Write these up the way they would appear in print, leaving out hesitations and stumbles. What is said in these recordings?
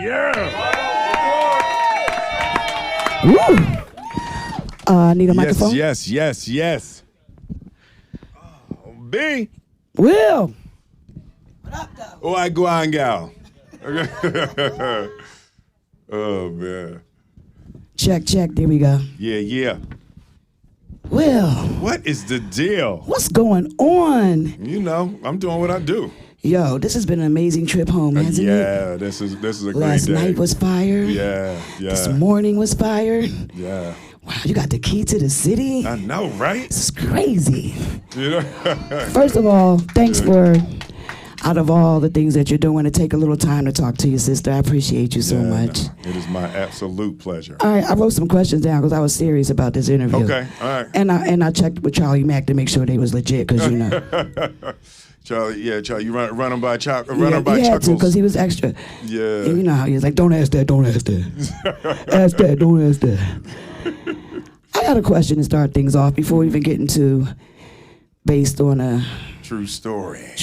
Yeah. Woo. Need a microphone? Yes. Oh, B. Will. Oh, I go on, gal. Oh, man. Check. There we go. Yeah. Will. What is the deal? What's going on? You know, I'm doing what I do. Yo, this has been an amazing trip home, hasn't it? Yeah, this is a great day. Last night was fire. Yeah. This morning was fire. Yeah. Wow, you got the key to the city. I know, right? This is crazy. You know? First of all, thanks for, out of all the things that you're doing, to take a little time to talk to your sister. I appreciate you so much. No, it is my absolute pleasure. All right, I wrote some questions down because I was serious about this interview. Okay, all right. And I checked with Charlie Mack to make sure they was legit, because you know. Charlie, you run him by Chuckles. He had to, because he was extra. Yeah. And you know how he was like, don't ask that. Ask that, don't ask that. I got a question to start things off before we even get into based on a true story.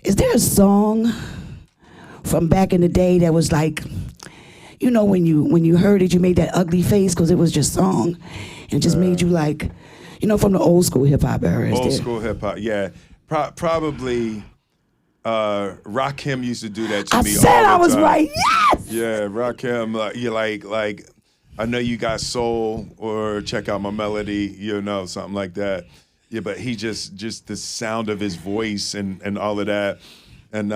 Is there a song from back in the day that was like, you know, when you heard it, you made that ugly face because it was just song, and it just made you like, you know, from the old school hip hop era? Old school hip hop, yeah. Probably Rakim used to do that to me all the time. I said I was right. Yes. Yeah, Rakim, you like I know you got soul, or check out my melody, you know, something like that. Yeah, but he just the sound of his voice and all of that, and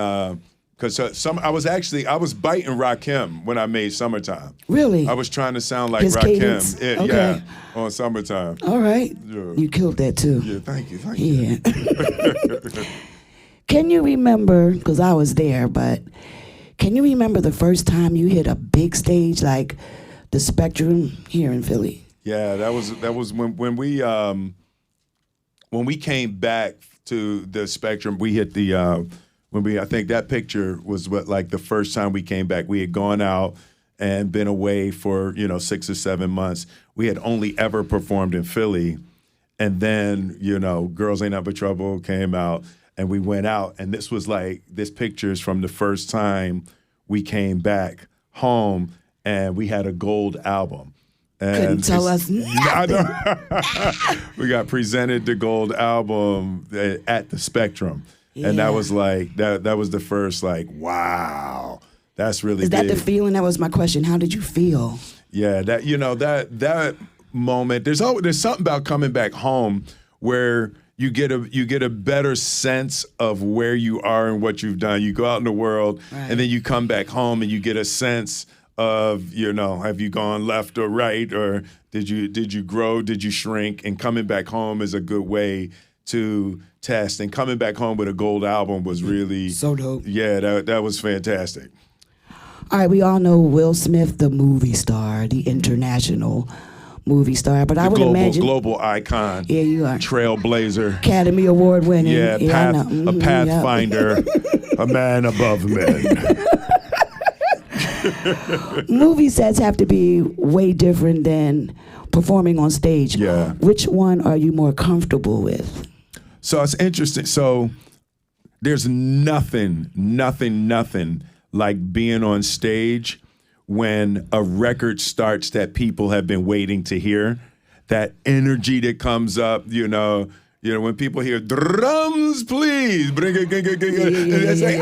because I was biting Rakim when I made Summertime. Really? I was trying to sound like his Rakim. cadence? Yeah, okay. yeah, on Summertime. All right. Yeah. You killed that too. Yeah, thank you. Yeah. Can you remember, because I was there, but can you remember the first time you hit a big stage like the Spectrum here in Philly? Yeah, that was when we came back to the Spectrum. We hit the I think that picture was like the first time we came back. We had gone out and been away for 6 or 7 months. We had only ever performed in Philly, and then Girls Ain't Up for Trouble came out, and we went out, and this picture's from the first time we came back home, and we had a gold album. And couldn't tell us nothing. We got presented the gold album at the Spectrum. Yeah. And that was like, that was the first wow, that's really Is that big. the feeling? That was my question. How did you feel? Yeah, that moment, there's something about coming back home where you get a better sense of where you are and what you've done. You go out in the world, right, and then you come back home and you get a sense of, have you gone left or right, or did you grow, did you shrink? And coming back home is a good way to test. And coming back home with a gold album was really so dope. Yeah, that was fantastic. All right, we all know Will Smith, the movie star, the international movie star, but I would imagine global icon. Yeah, you are. Trailblazer. Academy Award winning. Yeah, a pathfinder, a man above men. Movie sets have to be way different than performing on stage. Yeah. Which one are you more comfortable with? So it's interesting. So there's nothing like being on stage when a record starts that people have been waiting to hear. That energy that comes up, when people hear drums, please bring it, and it's like,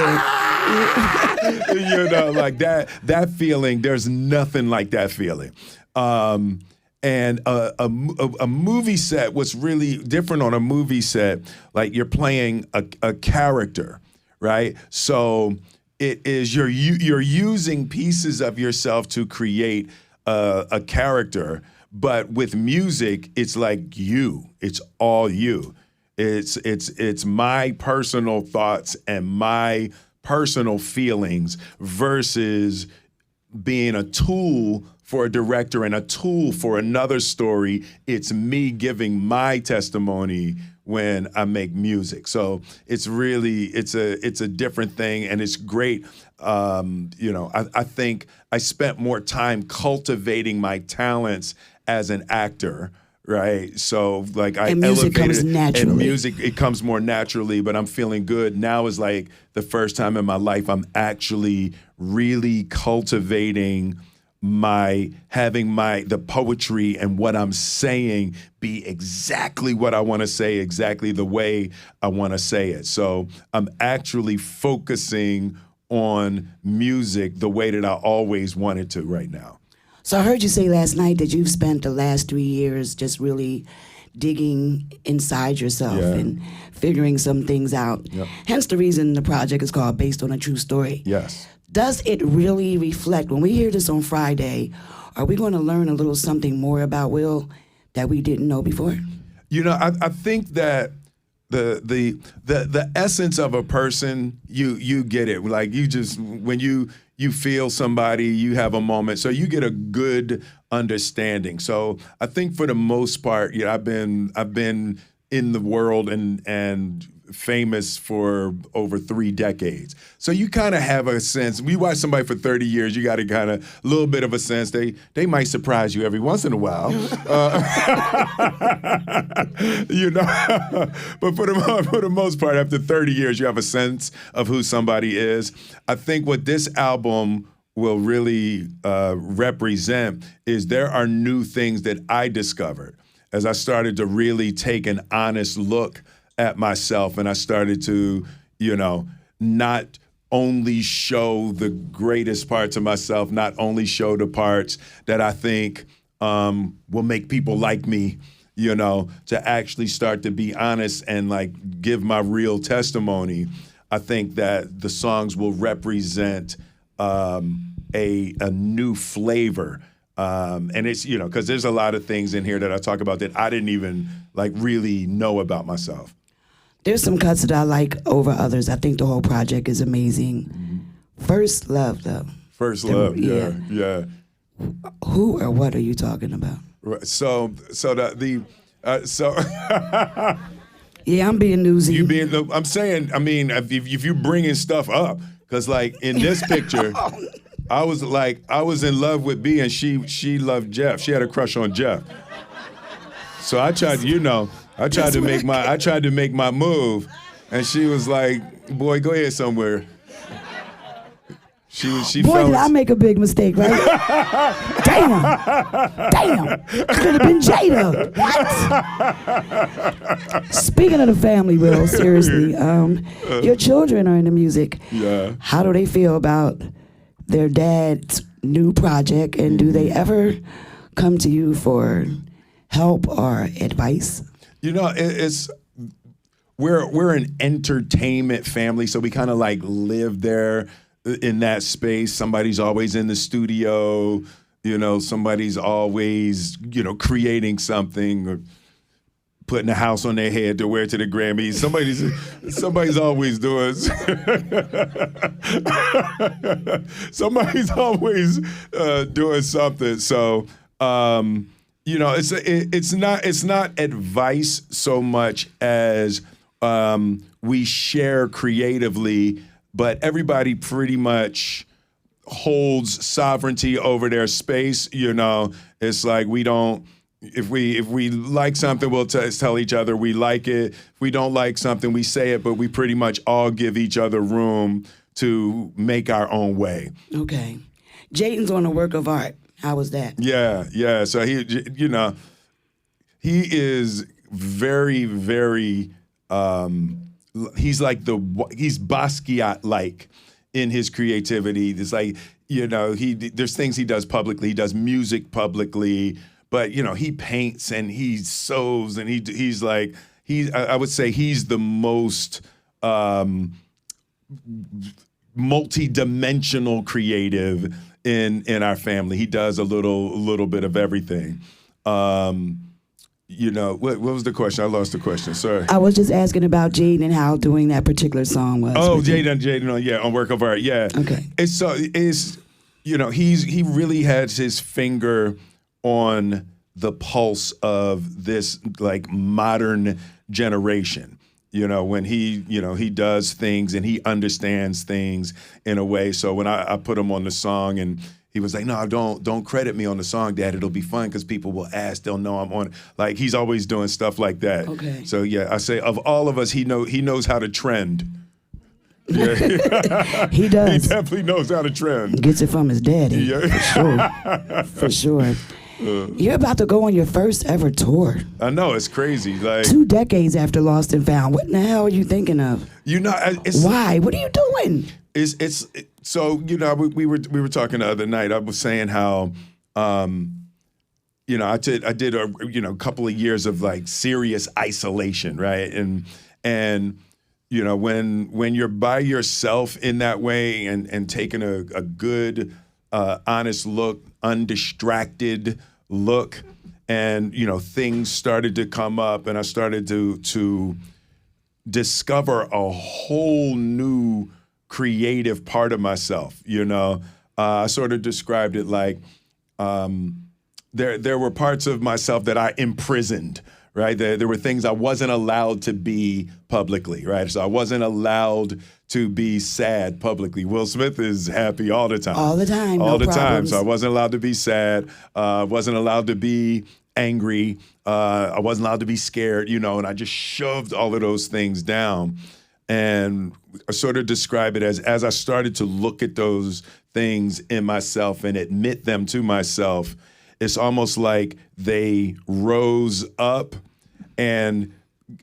like that feeling. There's nothing like that feeling. And a movie set, what's really different on a movie set, like you're playing a character, right? So it is you're using pieces of yourself to create a character. But with music, it's like it's all you. It's my personal thoughts and my personal feelings versus being a tool for a director and a tool for another story. It's me giving my testimony when I make music. So it's a different thing, and it's great. I think I spent more time cultivating my talents as an actor right? So like I And music comes elevated naturally. and music it comes more naturally, but I'm feeling good. Now is like the first time in my life I'm actually really cultivating the poetry and what I'm saying be exactly what I want to say, exactly the way I want to say it. So I'm actually focusing on music the way that I always wanted to right now. So I heard you say last night that you've spent the last 3 years just really digging inside yourself Yeah. and figuring some things out. Yep. Hence the reason the project is called Based on a True Story. Yes. Does it really reflect, when we hear this on Friday, are we going to learn a little something more about Will that we didn't know before? You know, I think that the essence of a person, you get it. Like you just when you feel somebody, you have a moment, so you get a good understanding. So I think for the most part, yeah, I've been in the world and famous for over 3 decades. So you kind of have a sense. We watch somebody for 30 years, you got to kind of a little bit of a sense. They might surprise you every once in a while. You know, but for the most part, after 30 years, you have a sense of who somebody is. I think what this album will really represent is there are new things that I discovered as I started to really take an honest look at myself, and I started to, not only show the greatest parts of myself, not only show the parts that I think will make people like me, to actually start to be honest and like give my real testimony. I think that the songs will represent a new flavor. And it's, because there's a lot of things in here that I talk about that I didn't even like really know about myself. There's some cuts that I like over others. I think the whole project is amazing. Mm-hmm. First Love, though. First Love, yeah. Who or what are you talking about? So Yeah, I'm being newsy. I'm saying, I mean, if you're bringing stuff up, because like in this picture, I was in love with B and she loved Jeff. She had a crush on Jeff. So I tried, I tried to make my move, and she was like, "Boy, go ahead somewhere." She Boy, felt did I make a big mistake, right? Damn. Could have been Jada. What? Speaking of the family, Will, seriously, your children are into music. Yeah. How do they feel about their dad's new project, and do they ever come to you for help or advice? We're an entertainment family, so we kind of like live there in that space. Somebody's always in the studio, somebody's always, creating something or putting a house on their head to wear to the Grammys. Somebody's always doing somebody's always doing something. So it's not advice so much as we share creatively, but everybody pretty much holds sovereignty over their space. It's like we don't. If we like something, we'll tell each other we like it. If we don't like something, we say it, but we pretty much all give each other room to make our own way. Okay. Jaden's on a work of art. How was that? Yeah. So he is very, very. He's Basquiat-like in his creativity. It's like there's things he does publicly. He does music publicly, but he paints and he sews and he's like I would say he's the most multi-dimensional creative in our family. He does a little bit of everything. What was the question? I lost the question. Sorry. I was just asking about Jaden and how doing that particular song was. Oh, Jaden, on Work of Art, yeah. Okay. He really has his finger on the pulse of this like modern generation. When he does things and he understands things in a way. So when I put him on the song and he was like, no, don't credit me on the song, Dad. It'll be fun because people will ask. They'll know I'm on it. Like, he's always doing stuff like that. Okay. So, yeah, I say of all of us, he knows how to trend. Yeah. He does. He definitely knows how to trend. Gets it from his daddy. Yeah. For sure. You're about to go on your first ever tour. I know, it's crazy. Like 2 decades after Lost and Found. What in the hell are you thinking of? Why? What are you doing? So, we were talking the other night. I was saying how, I did a couple of years of like serious isolation, right? And when you're by yourself in that way and taking a good, honest look, undistracted look, and things started to come up, and I started to discover a whole new creative part of myself. I sort of described it like there were parts of myself that I imprisoned. Right, there were things I wasn't allowed to be publicly. Right, so I wasn't allowed to be sad publicly. Will Smith is happy all the time. All the time, all no the problems. time. So I wasn't allowed to be sad. Wasn't allowed to be angry. I wasn't allowed to be scared. And I just shoved all of those things down. And I sort of describe it as I started to look at those things in myself and admit them to myself, it's almost like they rose up, and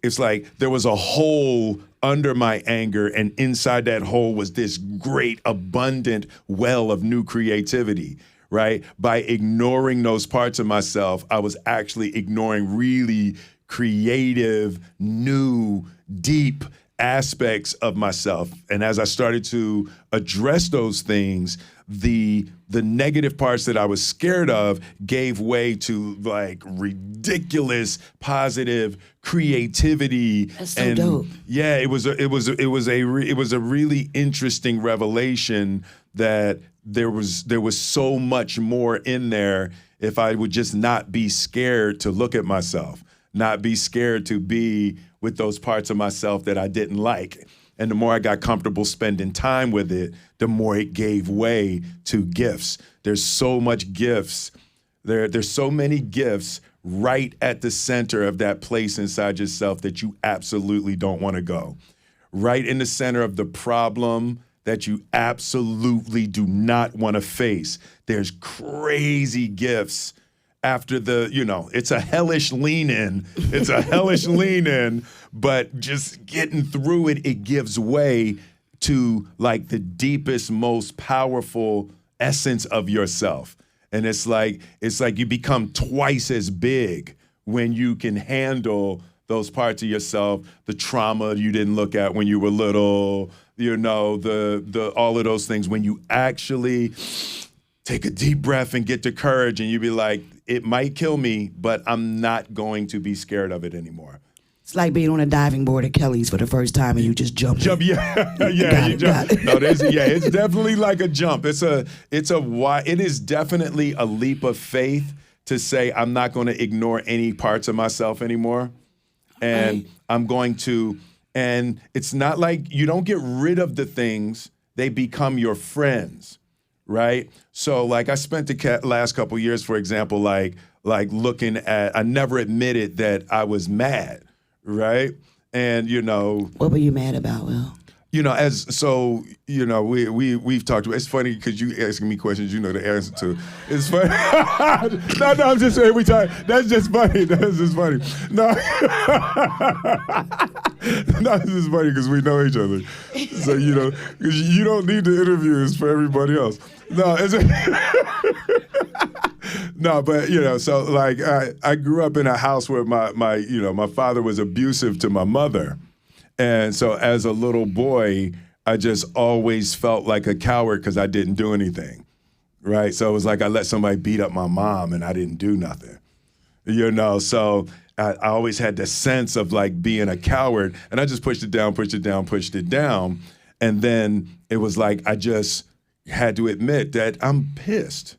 it's like there was a hole under my anger, and inside that hole was this great, abundant well of new creativity, right? By ignoring those parts of myself, I was actually ignoring really creative, new, deep aspects of myself. And as I started to address those things, the negative parts that I was scared of gave way to like ridiculous, positive creativity. That's so dope. Yeah, it was a really interesting revelation that there was so much more in there if I would just not be scared to look at myself, not be scared to be with those parts of myself that I didn't like. And the more I got comfortable spending time with it, the more it gave way to gifts. There's so much gifts. There's so many gifts right at the center of that place inside yourself that you absolutely don't want to go. Right in the center of the problem that you absolutely do not want to face. There's crazy gifts after it's a hellish lean in. It's a hellish lean in, but just getting through it, it gives way to like the deepest, most powerful essence of yourself. And it's like you become twice as big when you can handle those parts of yourself, the trauma you didn't look at when you were little, the all of those things. When you actually take a deep breath and get the courage, and you be like, it might kill me, but I'm not going to be scared of it anymore. It's like being on a diving board at Kelly's for the first time and you just jump. Yeah, you jump. No, it's definitely like a jump. It is definitely a leap of faith to say I'm not going to ignore any parts of myself anymore, and right. I'm going to. And it's not like you don't get rid of the things; they become your friends. Right? So like I spent the last couple years, for example, like looking at, I never admitted that I was mad, right? And what were you mad about, Will? We've talked about, it's funny because you asking me questions you know the answer to. It's funny. No, I'm just every time. That's just funny. No. No, this is funny because we know each other. So, because you don't need the interviews for everybody else. No, no, but so like I grew up in a house where my father was abusive to my mother. And so as a little boy, I just always felt like a coward because I didn't do anything, right? So it was like I let somebody beat up my mom and I didn't do nothing, So I always had the sense of like being a coward, and I just pushed it down. And then it was like I just had to admit that I'm pissed.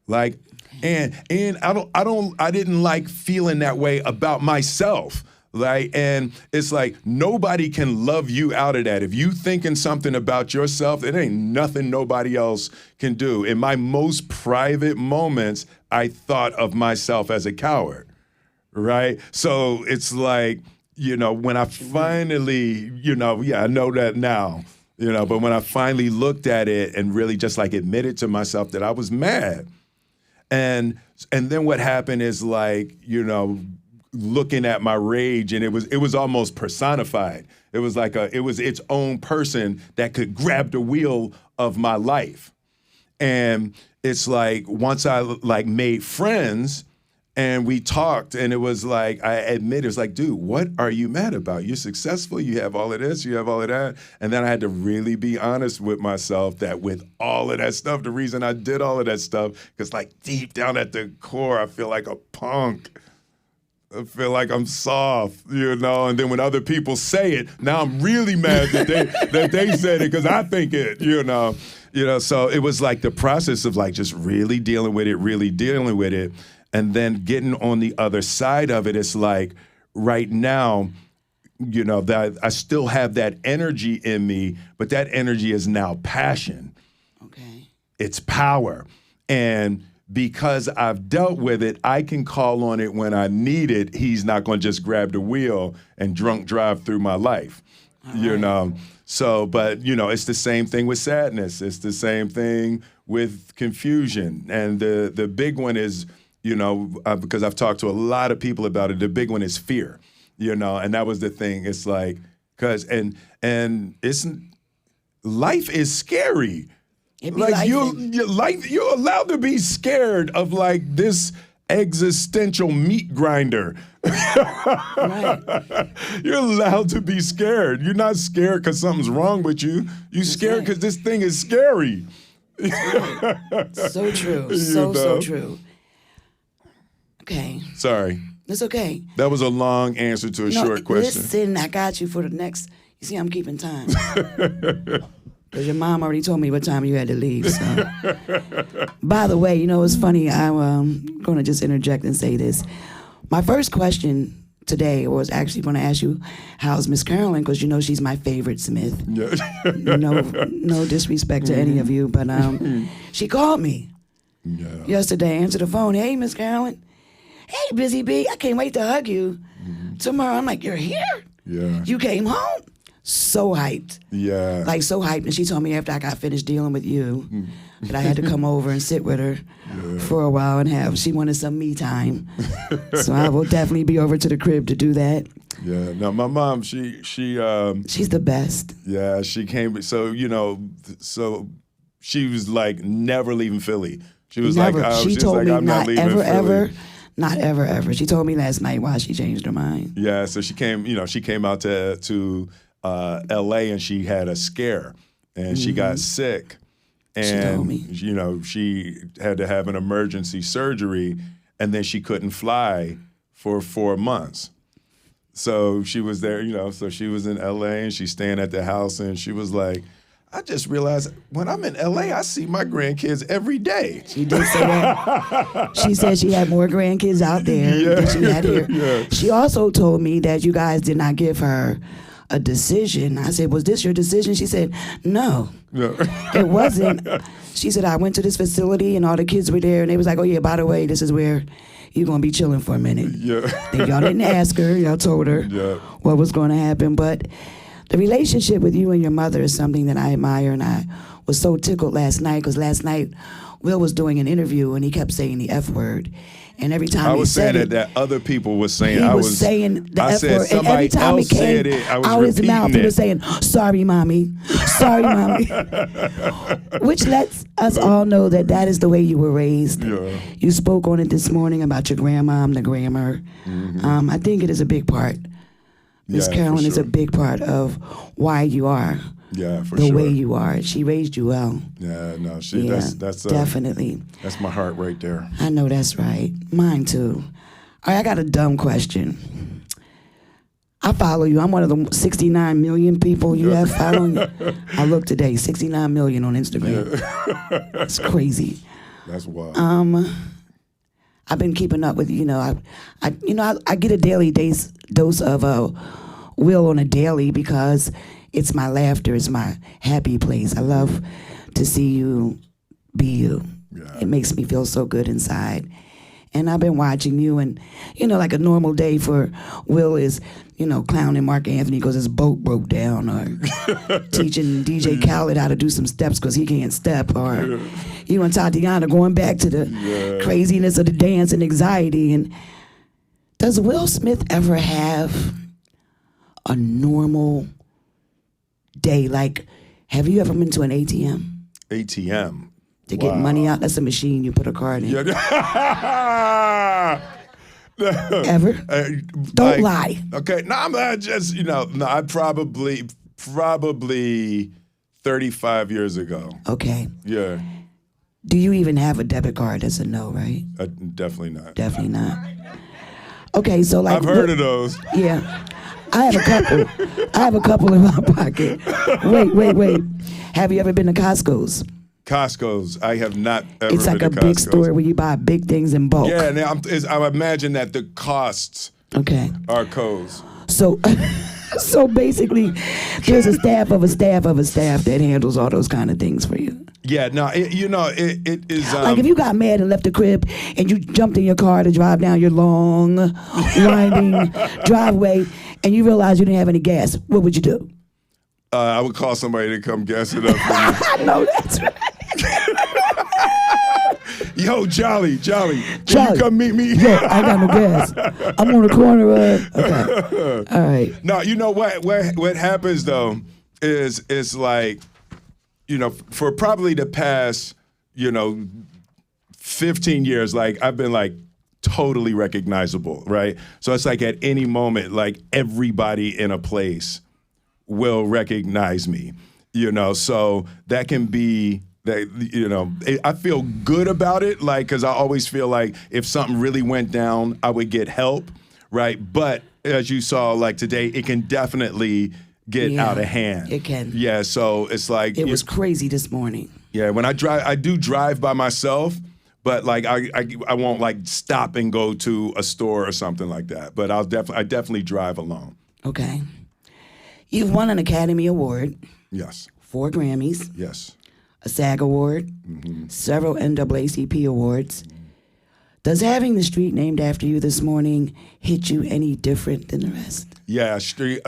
Like, and I didn't like feeling that way about myself. Like, and it's like nobody can love you out of that. If you thinking something about yourself, it ain't nothing nobody else can do. In my most private moments, I thought of myself as a coward, right? So it's like, when I finally, I know that now, but when I finally looked at it and really just like admitted to myself that I was mad. And then what happened is like, looking at my rage, and it was almost personified. It was like it was its own person that could grab the wheel of my life. And it's like once I like made friends and we talked, and it was like I admitted, it was like, dude, what are you mad about? You're successful, you have all of this, you have all of that. And then I had to really be honest with myself that with all of that stuff, the reason I did all of that stuff, because like deep down at the core, I feel like a punk. I feel like I'm soft, and then when other people say it, now I'm really mad that they said it because I think it, So it was like the process of like just really dealing with it, and then getting on the other side of it. It's like right now, that I still have that energy in me, but that energy is now passion. Okay. It's power, and because I've dealt with it, I can call on it when I need it. He's not going to just grab the wheel and drunk drive through my life, So, but, it's the same thing with sadness. It's the same thing with confusion. And the big one is, because I've talked to a lot of people about it, the big one is fear, and that was the thing. It's like, life is scary. Like you're allowed to be scared of like this existential meat grinder. Right. You're allowed to be scared. You're not scared because something's wrong with you. You're scared because this thing is scary. Right. So true. So true. Okay. Sorry. It's okay. That was a long answer to a short question. Listen, I got you for the next. You see, I'm keeping time. Because your mom already told me what time you had to leave. So. By the way, it's funny. I'm going to just interject and say this. My first question today was actually going to ask you, how's Miss Carolyn? Because she's my favorite Smith. Yeah. No disrespect to any of you, but she called me yesterday, answered the phone. Hey, Miss Carolyn. Hey, Busy Bee. I can't wait to hug you tomorrow. I'm like, you're here? Yeah. You came home? So hyped. Yeah. Like so hyped. And she told me after I got finished dealing with you that I had to come over and sit with her for a while and she wanted some me time. So I will definitely be over to the crib to do that. Yeah. Now my mom, she's the best. Yeah, she came. So, so she was like never leaving Philly. She was never. like, she told like, me I'm not leaving ever, Philly. ever. Not ever, ever. She told me last night why she changed her mind. Yeah, so she came out to L.A. and she had a scare and she got sick. And, she told me. She had to have an emergency surgery and then she couldn't fly for 4 months. So she was there, so she was in L.A. and she's staying at the house and she was like, I just realized when I'm in L.A., I see my grandkids every day. She did say that. She said she had more grandkids out there than she had here. Yeah. She also told me that you guys did not give her a decision. I said, was this your decision? She said, no, it wasn't. She said, I went to this facility and all the kids were there and they was like, oh yeah, by the way, this is where you're going to be chilling for a minute. Yeah. And y'all didn't ask her. Y'all told her what was going to happen. But the relationship with you and your mother is something that I admire, and I was so tickled last night because last night Will was doing an interview and he kept saying the F word. And every time I was he said saying it, that other people were saying he I was saying the I F said word. And every somebody time else it came said it, I was out his repeating mouth, he it. was saying, sorry, mommy. Sorry, mommy. Which lets us all know that is the way you were raised. Yeah. You spoke on it this morning about your grandmom, the grammar. I think it is a big part. Miss Carolyn is a big part of why you are the way you are. She raised you well. Yeah, no, that's definitely. That's my heart right there. I know that's right. Mine too. All right, I got a dumb question. I follow you. I'm one of the 69 million people you have following you. I looked today, 69 million on Instagram. It's crazy. That's wild. I've been keeping up with, I get a daily dose of Will on a daily because it's my laughter, it's my happy place. I love to see you be you. Yeah. It makes me feel so good inside. And I've been watching you, and, like a normal day for Will is, clowning Mark Anthony because his boat broke down, or teaching DJ Khaled how to do some steps because he can't step, or you and Tatiana going back to the craziness of the dance and anxiety. And does Will Smith ever have a normal day? Like, have you ever been to an ATM? ATM. To get money out? That's a machine you put a card in. Yeah. Ever? Don't lie. Okay, no, I'm just, I probably 35 years ago. Okay. Yeah. Do you even have a debit card? That's a no, right? Definitely not. Definitely not. Okay, so like... I've heard of those. Yeah. I have a couple in my pocket. Wait. Have you ever been to Costco's? Costco's. I have not ever It's like been a to big Costco's. store where you buy big things in bulk. Yeah, now I imagine that the costs are codes. So basically, there's a staff of a staff of a staff that handles all those kind of things for you. Yeah, no, it is... like if you got mad and left the crib and you jumped in your car to drive down your long, winding driveway and you realized you didn't have any gas, what would you do? I would call somebody to come gas it up for me. I know that's right. Yo, Jolly, can you come meet me? Yo, I got no gas. I'm on the corner of... Okay. All right. No, you know what happens, though, is it's like, for probably the past, 15 years, like, I've been, like, totally recognizable, right? So it's like at any moment, like, everybody in a place will recognize me, so that can be that, I feel good about it, like, because I always feel like if something really went down, I would get help, right? But as you saw, like today, it can definitely get out of hand. It can. Yeah, so it's like it was crazy this morning. Yeah, when I do drive by myself, but like I won't like stop and go to a store or something like that. But I definitely drive alone. Okay. You've won an Academy Award. Yes. 4 Grammys. Yes. A SAG Award. Mm-hmm. Several NAACP awards. Mm-hmm. Does having the street named after you this morning hit you any different than the rest? Yeah, a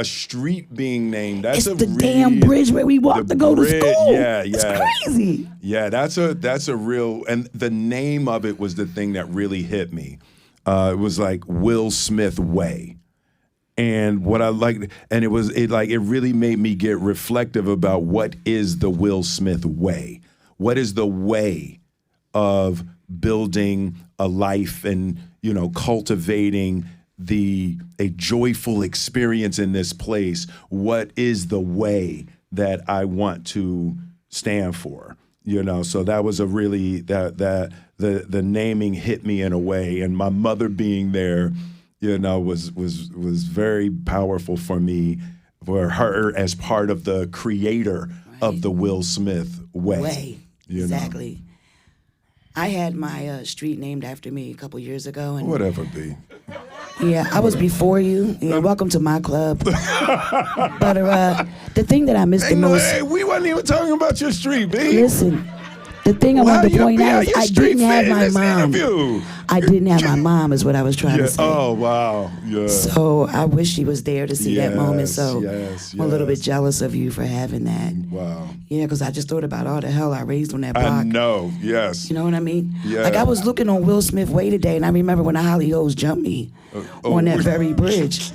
street being named. That's it's the damn bridge where we walk to go to school. Yeah. It's crazy. Yeah, that's a real, and the name of it was the thing that really hit me. It was like Will Smith Way. And what I liked, and it really made me get reflective about what is the Will Smith way? What is the way of building a life and, cultivating a joyful experience in this place? What is the way that I want to stand for? So that was a really, the naming hit me in a way, and my mother being there, was very powerful for me, for her as part of the creator of the Will Smith way. Exactly. I had my street named after me a couple years ago. And whatever, B. Yeah, I was before you. Yeah, welcome to my club. But the thing that I missed the most... Hey, we wasn't even talking about your street, B. Listen, the thing I wanted to point out is I didn't have my mom. I didn't have my mom is what I was trying to say. Oh, wow. Yeah. So I wish she was there to see that moment. So yes. I'm a little bit jealous of you for having that. Wow. Yeah, because I just thought about all the hell I raised on that block. I know, yes. You know what I mean? Yeah. Like I was looking on Will Smith Way today, and I remember when the Holly Hoes jumped me on that very bridge.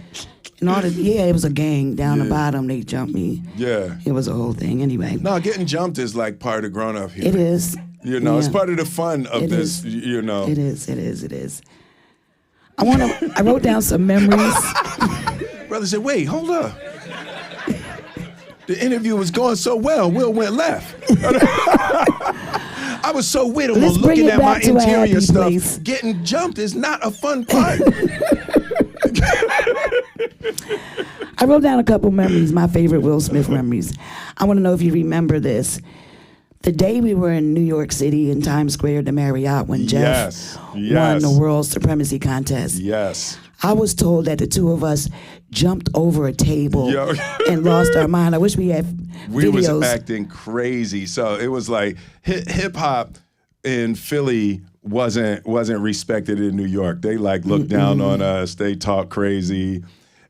And it was a gang down the bottom. They jumped me. Yeah. It was a whole thing. Anyway. No, getting jumped is like part of growing up here. It is. It's part of the fun of this, It is. I wrote down some memories. Brother said, wait, hold up. The interview was going so well, Will went left. I was so with him looking at my interior stuff. Place. Getting jumped is not a fun part. I wrote down a couple memories, my favorite Will Smith memories. I want to know if you remember this. The day we were in New York City in Times Square, the Marriott, when Jeff won the World Supremacy Contest. Yes. I was told that the two of us jumped over a table and lost our mind. I wish we had We videos. was acting crazy. So it was like hip hop in Philly wasn't respected in New York. They like looked down on us. They talked crazy,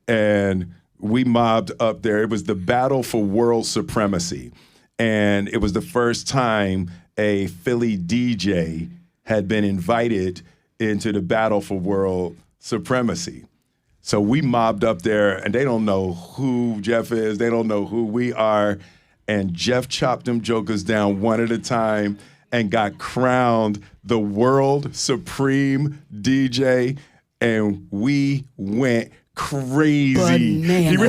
and we mobbed up there. It was the battle for world supremacy, and it was the first time a Philly DJ had been invited into the battle for world supremacy. So we mobbed up there, and they don't know who Jeff is. They don't know who we are. And Jeff chopped them jokers down one at a time and got crowned the world supreme DJ. And we went crazy. Bananas.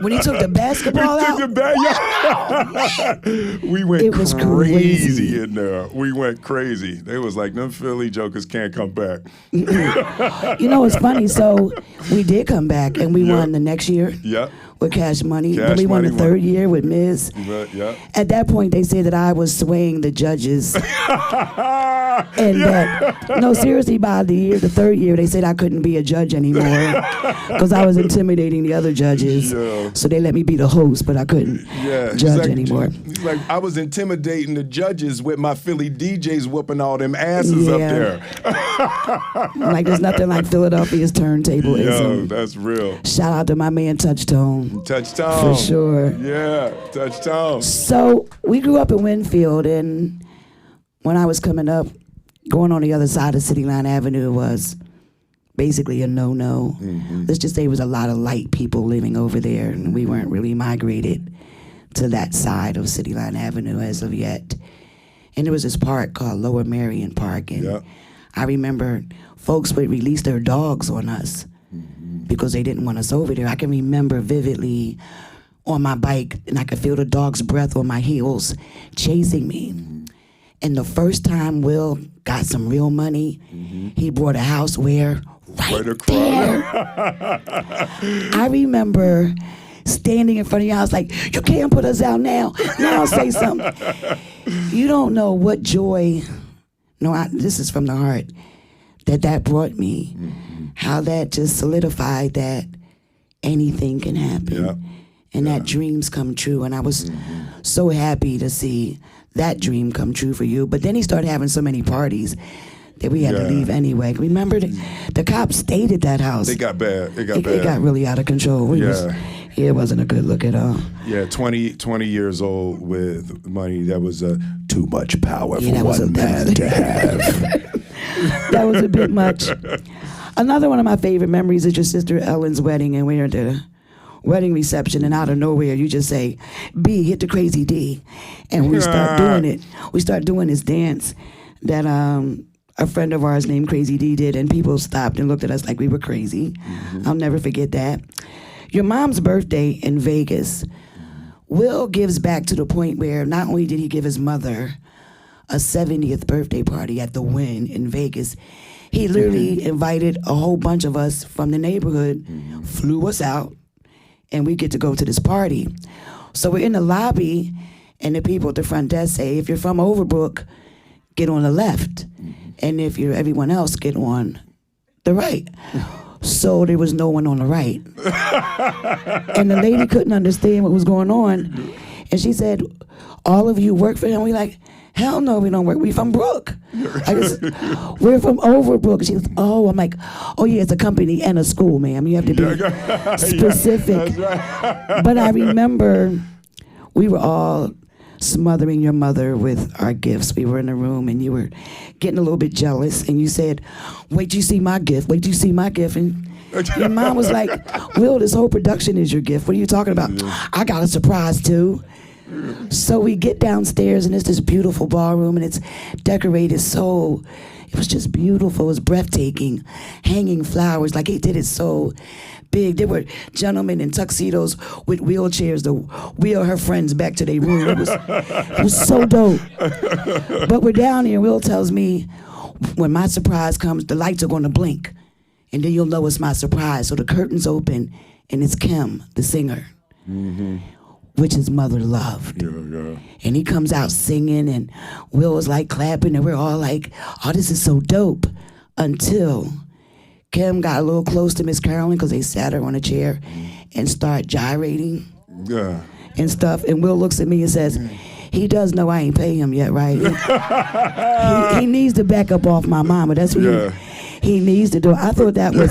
When he took the basketball out, we went it was crazy in there. We went crazy. They was like, them Philly jokers can't come back. You know, it's funny. So we did come back, and we won the next year with Cash Money. Then we won the third year with Miz. At that point, they said that I was swaying the judges. And that, no, seriously, by the third year, they said I couldn't be a judge anymore because I was intimidating the other judges. So they let me be the host, but I couldn't judge anymore. He's like, I was intimidating the judges with my Philly DJs whooping all them asses up there. Like, there's nothing like Philadelphia's turntablism. Yo, that's real. Shout out to my man Touch Tone. Touch Tone. For sure. Yeah, Touch Tone. So we grew up in Winfield, and when I was coming up, going on the other side of City Line Avenue was basically a no-no. Let's just say it was a lot of light people living over there, and we weren't really migrated to that side of City Line Avenue as of yet. And there was this park called Lower Marion Park, and I remember folks would release their dogs on us because they didn't want us over there. I can remember vividly on my bike, and I could feel the dog's breath on my heels chasing me. And the first time Will got some real money, he bought a house where right there. I remember standing in front of your house like, you can't put us out now. Now say something. You don't know what joy, this is from the heart, that brought me. How that just solidified that anything can happen. And that dreams come true. And I was so happy to see that dream come true for you. But then he started having so many parties that we had to leave anyway. Remember, the cops stayed at that house. It got bad. It got really out of control. It wasn't a good look at all. Yeah, 20 years old with money. That was too much power for one man to have. That was a bit much. Another one of my favorite memories is your sister Ellen's wedding, and we're at the wedding reception, and out of nowhere you just say, B, hit the crazy D. And we start doing it. We start doing this dance that a friend of ours named Crazy D did, and people stopped and looked at us like we were crazy. I'll never forget that. Your mom's birthday in Vegas, Will gives back to the point where not only did he give his mother a 70th birthday party at the Wynn in Vegas, he literally invited a whole bunch of us from the neighborhood, flew us out, and we get to go to this party. So we're in the lobby, and the people at the front desk say, if you're from Overbrook, get on the left. And if you're everyone else, get on the right. So there was no one on the right. And the lady couldn't understand what was going on. And she said, all of you work for him? We like, hell no, we don't work. We from Brook. We're from Overbrook. She goes, oh, I'm like, oh yeah, it's a company and a school, ma'am. You have to be specific. But I remember we were all smothering your mother with our gifts. We were in a room and you were getting a little bit jealous, and you said, wait till you see my gift, wait till you see my gift. And your mom was like, Will, this whole production is your gift. What are you talking about? I got a surprise too. So we get downstairs, and it's this beautiful ballroom, and it's decorated so, it was just beautiful. It was breathtaking. Hanging flowers, like he did it so big. There were gentlemen in tuxedos with wheelchairs to wheel her friends back to their room. It was so dope. But we're down here, Will tells me, when my surprise comes, the lights are going to blink, and then you'll know it's my surprise. So the curtains open, and it's Kim, the singer. which his mother loved. Yeah. And he comes out singing, and Will was like clapping, and we're all like, oh, this is so dope. Until Kim got a little close to Miss Carolyn because they sat her on a chair and start gyrating and stuff. And Will looks at me and says, he does know I ain't pay him yet, right? He needs to back up off my mama. That's what he needs to do. I thought that was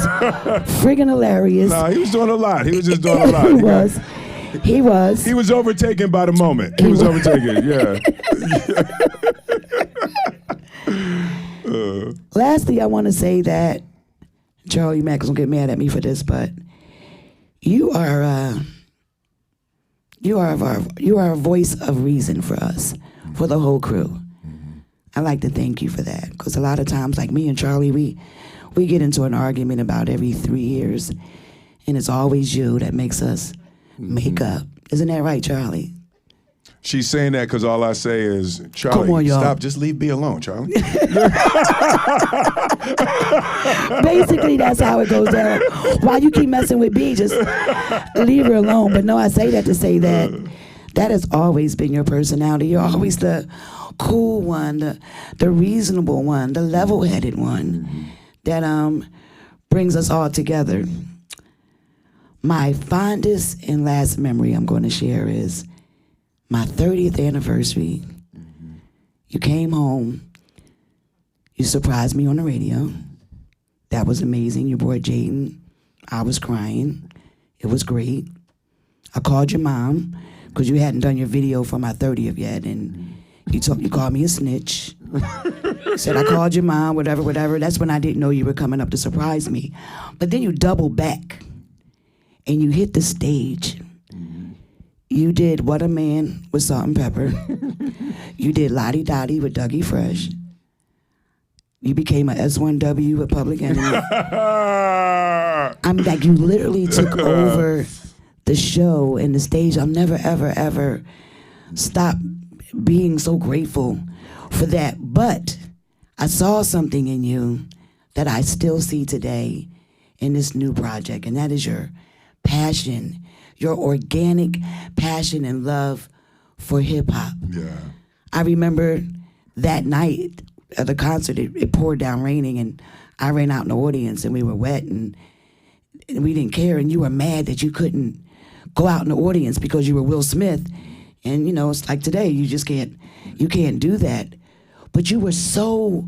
friggin' hilarious. No, he was doing a lot. He was just doing a lot. He was. He was overtaken by the moment. He was overtaken, Lastly, I want to say that, Charlie Mack is going to get mad at me for this, but you are a voice of reason for us, for the whole crew. I like to thank you for that, because a lot of times, like me and Charlie, we get into an argument about every 3 years, and it's always you that makes us make up. Isn't that right, Charlie? She's saying that because all I say is, Charlie, Come on, y'all. stop, just leave me alone, Charlie. Basically, that's how it goes down. Why you keep messing with B, just leave her alone. But no, I say that to say that has always been your personality. You're always the cool one, the reasonable one, the level-headed one that brings us all together. My fondest and last memory I'm going to share is my 30th anniversary. You came home. You surprised me on the radio. That was amazing. You brought Jaden. I was crying. It was great. I called your mom because you hadn't done your video for my 30th yet, and you called me a snitch. Said I called your mom, whatever. That's when I didn't know you were coming up to surprise me. But then you doubled back, and you hit the stage. You did What a Man with Salt and Pepper. You did Lottie Dottie with Dougie Fresh. You became a S1W with Public Enemy. I mean, like, you literally took over the show and the stage. I'll never, ever stop being so grateful for that. But I saw something in you that I still see today in this new project, and that is your passion, your organic passion and love for hip-hop. Yeah. I remember that night at the concert, it poured down raining, and I ran out in the audience, and we were wet, and we didn't care, and you were mad that you couldn't go out in the audience because you were Will Smith. And, you know, it's like today, you can't do that. But you were so,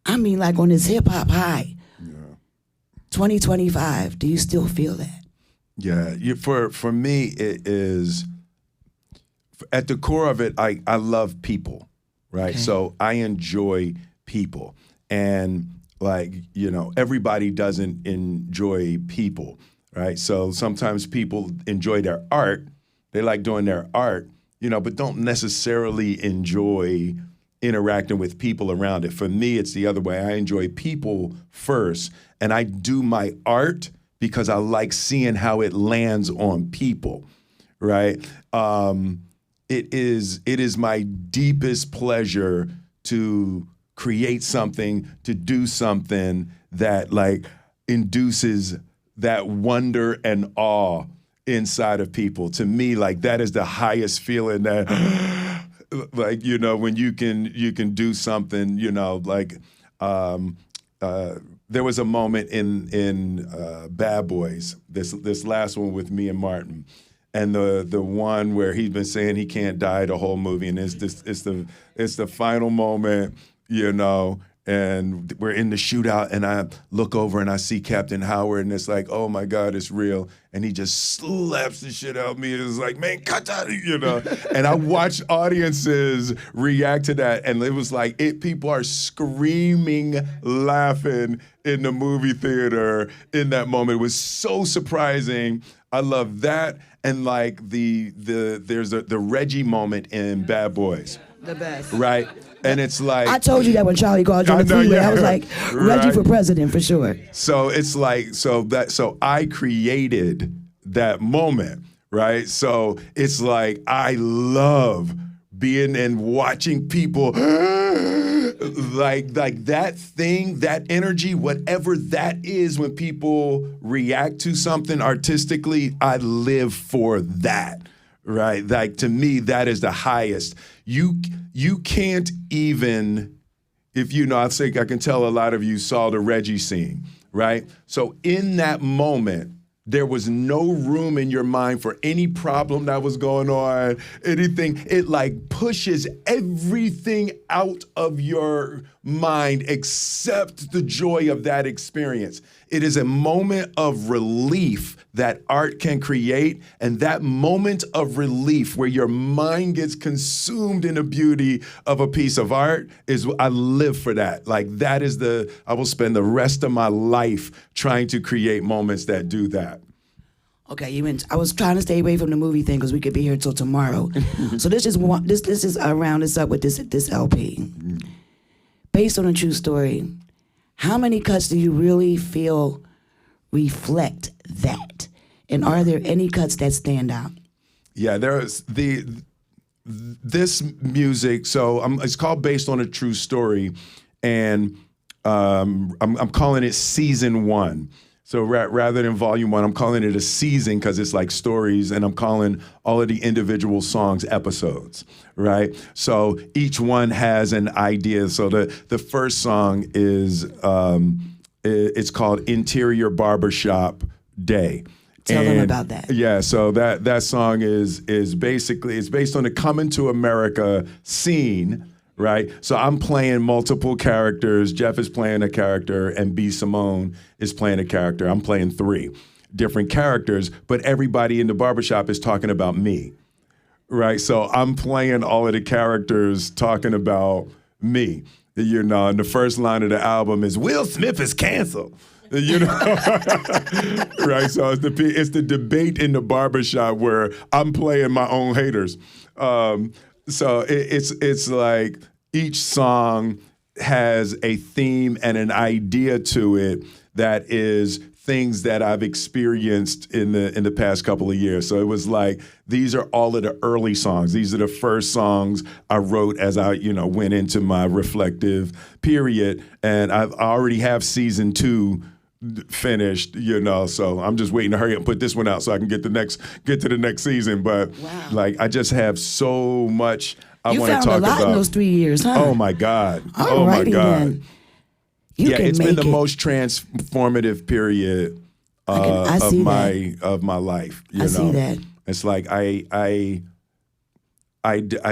I mean, like on this hip-hop high. Yeah. 2025, do you still feel that? Yeah, for me, it is, at the core of it, I love people, right? Okay. So I enjoy people. And, like, you know, everybody doesn't enjoy people, right? So sometimes people enjoy their art. They like doing their art, you know, but don't necessarily enjoy interacting with people around it. For me, it's the other way. I enjoy people first, and I do my art because I like seeing how it lands on people, right? It is my deepest pleasure to create something, to do something that, like, induces that wonder and awe inside of people. To me, like, that is the highest feeling that, like, you know, when you can do something, you know, like, there was a moment in Bad Boys, this last one with me and Martin, and the one where he's been saying he can't die the whole movie, and it's the final moment, you know, and we're in the shootout, and I look over and I see Captain Howard, and it's like, oh my God, it's real. And he just slaps the shit out of me. It's like, man, cut that, you know. And I watched audiences react to that, and it was like, people are screaming, laughing in the movie theater in that moment. It was so surprising. I love that. And, like, there's the Reggie moment in Bad Boys. The best. Right? And it's like, I told you that when Charlie called you on the freeway. Yeah. I was like, Reggie for president for sure. So it's like, so I created that moment, right? So it's like, I love being and watching people like that thing, that energy, whatever that is, when people react to something artistically, I live for that. right? Like, to me, that is the highest. You can't even, if you know, I think I can tell a lot of you saw the Reggie scene, right? So in that moment, there was no room in your mind for any problem that was going on, anything. It like pushes everything out of your mind except the joy of that experience. It is a moment of relief that art can create, and that moment of relief where your mind gets consumed in the beauty of a piece of art is, I live for that. Like, that is I will spend the rest of my life trying to create moments that do that. Okay, I was trying to stay away from the movie thing because we could be here till tomorrow. So this is round this up with this LP. Based on a true story, how many cuts do you really feel reflect that? And are there any cuts that stand out? Yeah, there's this music. So it's called Based on a True Story, and I'm calling it Season 1. So rather than Volume 1, I'm calling it a season because it's like stories, and I'm calling all of the individual songs episodes, right? So each one has an idea. So the first song is it's called Interior Barbershop Day. Tell them about that. Yeah, so that song is basically, it's based on the Coming to America scene, right? So I'm playing multiple characters. Jeff is playing a character, and B. Simone is playing a character. I'm playing 3 different characters, but everybody in the barbershop is talking about me, right? So I'm playing all of the characters talking about me, you know, and the first line of the album is, Will Smith is canceled. You know, right? So it's the debate in the barbershop where I'm playing my own haters. So it's like each song has a theme and an idea to it that is things that I've experienced in the past couple of years. So it was like, these are all of the early songs. These are the first songs I wrote as I, went into my reflective period, and I already have Season 2 finished, so I'm just waiting to hurry up and put this one out so I can get to the next season. But wow. Like, I just have so much I want to talk about. You found a lot in those 3 years, huh? Oh my God. Oh my God. Then. It's been the most transformative period of my life. I see that. It's like I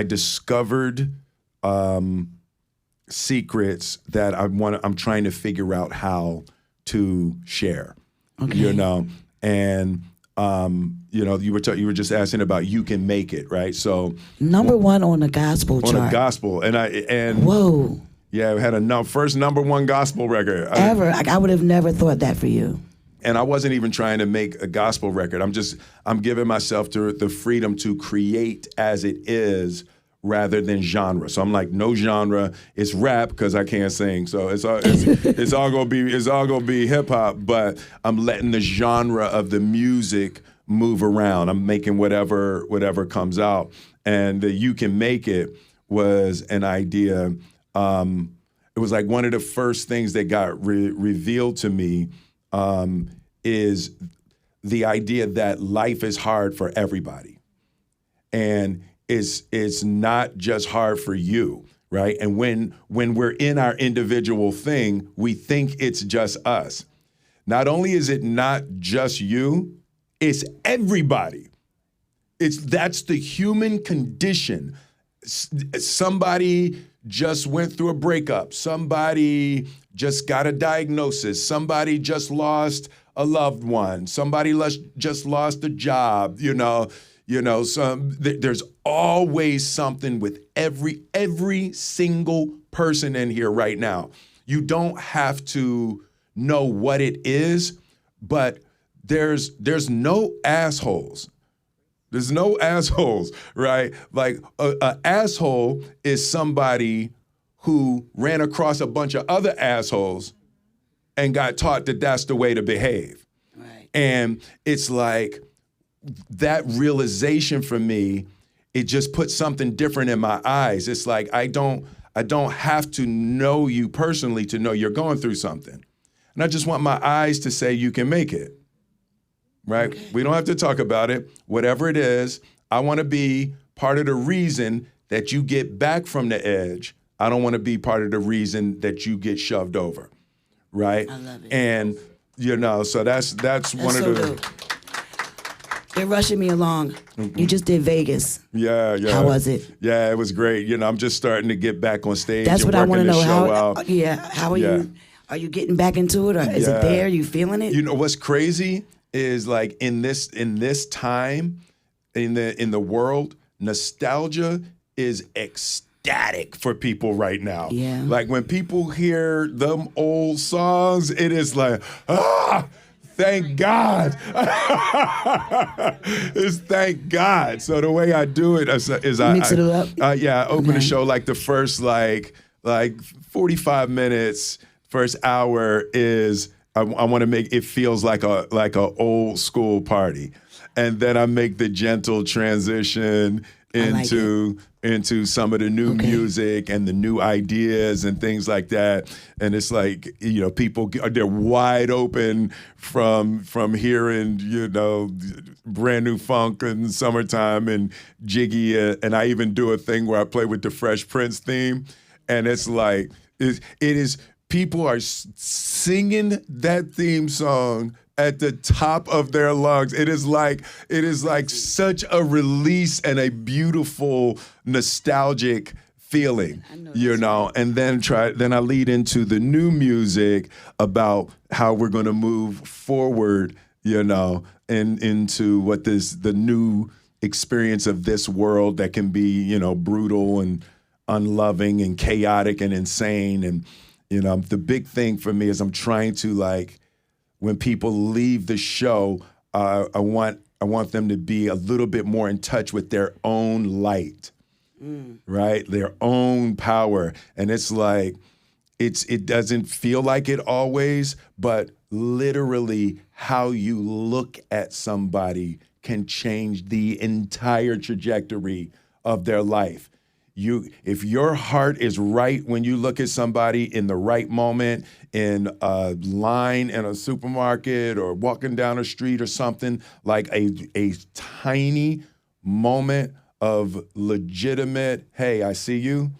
discovered secrets that I'm trying to figure out how to share. Okay. And you were just asking about You Can Make It, right? So number 1 on the gospel chart. On the gospel, and whoa. Yeah, we had a first number 1 gospel record ever. I would have never thought that for you. And I wasn't even trying to make a gospel record. I'm giving myself the freedom to create as it is, rather than genre. So I'm like, no genre. It's rap because I can't sing. So it's all gonna be hip hop. But I'm letting the genre of the music move around. I'm making whatever comes out. And the You Can Make It was an idea. It was like one of the first things that got revealed to me is the idea that life is hard for everybody, and it's not just hard for you, right? And when we're in our individual thing, we think it's just us. Not only is it not just you, it's everybody. That's the human condition. Somebody just went through a breakup. Somebody just got a diagnosis. Somebody just lost a loved one. Somebody just lost a job. There's always something with every single person in here right now. You don't have to know what it is, but there's no assholes. There's no assholes, right? Like a asshole is somebody who ran across a bunch of other assholes and got taught that that's the way to behave. Right. And it's like that realization for me, it just puts something different in my eyes. It's like I don't have to know you personally to know you're going through something. And I just want my eyes to say you can make it. Right? Okay. We don't have to talk about it. Whatever it is, I want to be part of the reason that you get back from the edge. I don't want to be part of the reason that you get shoved over, right? I love it. And so that's one of so the. dope. They're rushing me along. You just did Vegas. Yeah. How was it? Yeah, it was great. I'm just starting to get back on stage. That's and what I want to know. out. How are you? Are you getting back into it, or is it there? Are you feeling it? What's crazy is like in this time in the world, nostalgia is ecstatic for people right now. Yeah. Like when people hear them old songs, it is like, thank God. It's thank God. So the way I do it is I mix it up. I open the show like the first like 45 minutes, first hour is I want to make it feels like a old school party, and then I make the gentle transition into some of the new music and the new ideas and things like that. And it's like, people, they're wide open from hearing, brand new funk and summertime and jiggy. And I even do a thing where I play with the Fresh Prince theme. And it's like, it is, people are singing that theme song at the top of their lungs. It is like such a release and a beautiful nostalgic feeling, and then I lead into the new music about how we're going to move forward, and into what the new experience of this world that can be, brutal and unloving and chaotic and insane. And, the big thing for me is I'm trying to when people leave the show, I want them to be a little bit more in touch with their own light, right? Their own power. And it's like, it doesn't feel like it always, but literally how you look at somebody can change the entire trajectory of their life. If your heart is right when you look at somebody in the right moment, in a line in a supermarket or walking down a street or something, like a tiny moment of legitimate, hey, I see you,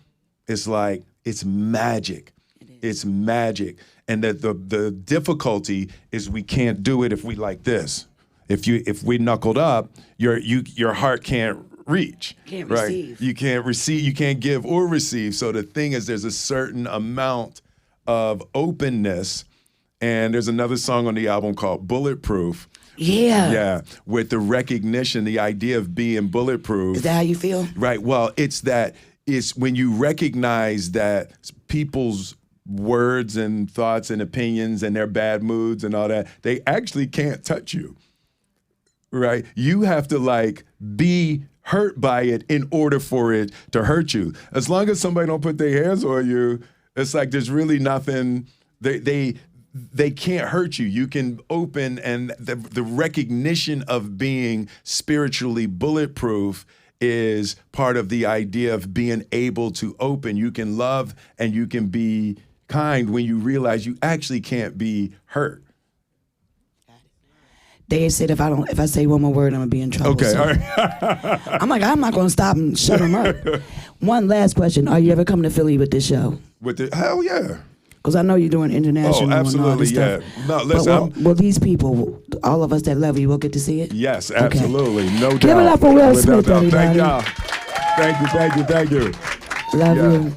it's like, it's magic. It's magic. And that the difficulty is we can't do it if we like this. If we knuckled up, your heart can't reach. Can't right? receive. You can't receive, you can't give or receive. So the thing is, there's a certain amount of openness. And there's another song on the album called Bulletproof. Yeah. Yeah. With the recognition, the idea of being bulletproof. Is that how you feel? Right. Well, it's when you recognize that people's words and thoughts and opinions and their bad moods and all that, they actually can't touch you. Right? You have to be hurt by it in order for it to hurt you. As long as somebody don't put their hands on you, it's like there's really nothing. They can't hurt you. You can open, and the recognition of being spiritually bulletproof is part of the idea of being able to open. You can love and you can be kind when you realize you actually can't be hurt. They said if I say one more word, I'm gonna be in trouble. Okay, so all right. I'm not gonna stop and shut them up. One last question: are you ever coming to Philly with this show? Hell yeah. Because I know you're doing international. Oh, absolutely, and all this yeah. stuff. No, listen. But will these people, all of us that love you, will get to see it? Yes, absolutely, no doubt. Give it up for Will Smith, Thank everybody. y'all. Thank you. Love you.